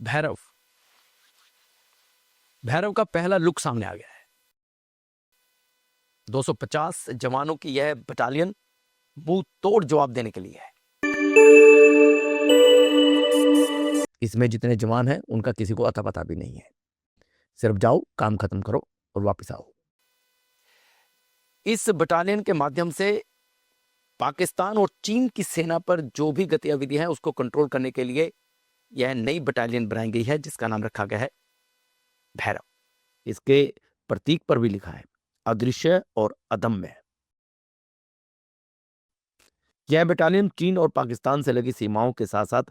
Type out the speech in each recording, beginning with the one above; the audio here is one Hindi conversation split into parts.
भैरव भैरव का पहला लुक सामने आ गया है। 250 जवानों की यह बटालियन मुंह तोड़ जवाब देने के लिए है। इसमें जितने जवान हैं उनका किसी को अता पता भी नहीं है। सिर्फ जाओ, काम खत्म करो और वापस आओ। इस बटालियन के माध्यम से पाकिस्तान और चीन की सेना पर जो भी गतिविधि है उसको कंट्रोल करने के लिए यह नई बटालियन बनाई गई है, जिसका नाम रखा गया है भैरव। इसके प्रतीक पर भी लिखा है अदृश्य और अदम्य। यह बटालियन चीन और पाकिस्तान से लगी सीमाओं के साथ साथ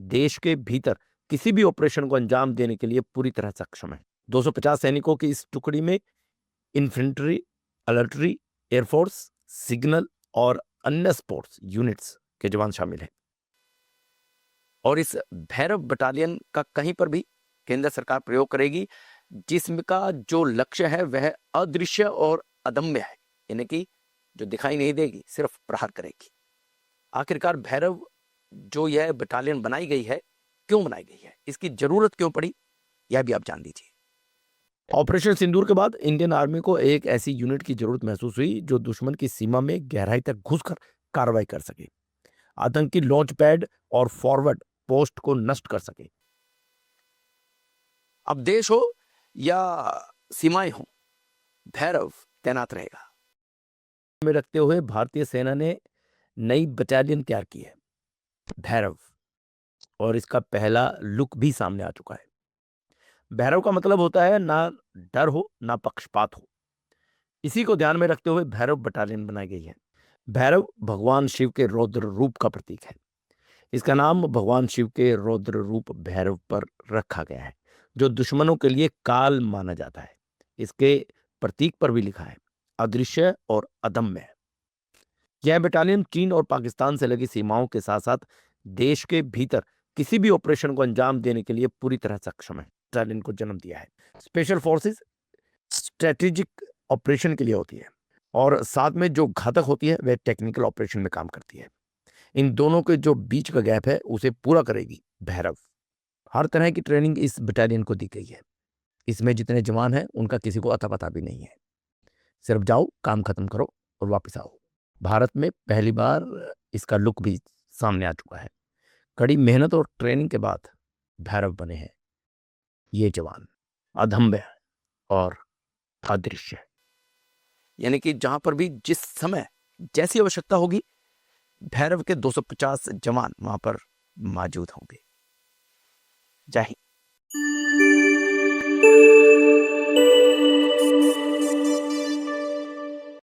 देश के भीतर किसी भी ऑपरेशन को अंजाम देने के लिए पूरी तरह सक्षम है। 250 सैनिकों की इस टुकड़ी में इन्फेंट्री, आर्टिलरी, एयरफोर्स, सिग्नल और अन्य स्पोर्ट्स यूनिट्स के जवान शामिल हैं। और इस भैरव बटालियन का कहीं पर भी केंद्र सरकार प्रयोग करेगी जिसका जो लक्ष्य है वह अदृश्य और अदम्य है, यानी कि जो दिखाई नहीं देगी, सिर्फ प्रहार करेगी। आखिरकार भैरव जो यह बटालियन बनाई गई है, क्यों बनाई गई है, इसकी जरूरत क्यों पड़ी, यह भी आप जान लीजिए। ऑपरेशन सिंदूर के बाद इंडियन आर्मी को एक ऐसी यूनिट की जरूरत महसूस हुई जो दुश्मन की सीमा में गहराई तक घुसकर कार्रवाई कर सके, आतंकी लॉन्च पैड और फॉरवर्ड पोस्ट को नष्ट कर सके। अब देश हो या सीमाएं हो, भैरव तैनात रहेगा। में रखते हुए भारतीय सेना ने नई बटालियन तैयार की है, भैरव, और इसका पहला लुक भी सामने आ चुका है। भैरव का मतलब होता है ना डर हो ना पक्षपात हो। इसी को ध्यान में रखते हुए भैरव बटालियन बनाई गई है। भैरव भगवान शिव के रौद्र रूप का प्रतीक है। इसका नाम भगवान शिव के रौद्र रूप भैरव पर रखा गया है, जो दुश्मनों के लिए काल माना जाता है। इसके प्रतीक पर भी लिखा है अदृश्य और अदम्य। यह बटालियन चीन और पाकिस्तान से लगी सीमाओं के साथ साथ देश के भीतर किसी भी ऑपरेशन को अंजाम देने के लिए पूरी तरह सक्षम है। बटालियन को जन्म दिया है। स्पेशल फोर्सेस स्ट्रेटेजिक ऑपरेशन के लिए होती है और साथ में जो घातक होती है वह टेक्निकल ऑपरेशन में काम करती है। इन दोनों के जो बीच का गैप है उसे पूरा करेगी भैरव। हर तरह की ट्रेनिंग इस बटालियन को दी गई है। इसमें जितने जवान हैं उनका किसी को अता पता भी नहीं है। सिर्फ जाओ, काम खत्म करो और वापस आओ। भारत में पहली बार इसका लुक भी सामने आ चुका है। कड़ी मेहनत और ट्रेनिंग के बाद भैरव बने हैं ये जवान, अदम्य और अदृश्य। यानी कि जहां पर भी जिस समय जैसी आवश्यकता होगी, भैरव के 250 जवान वहां पर मौजूद होंगे। जय हिंद।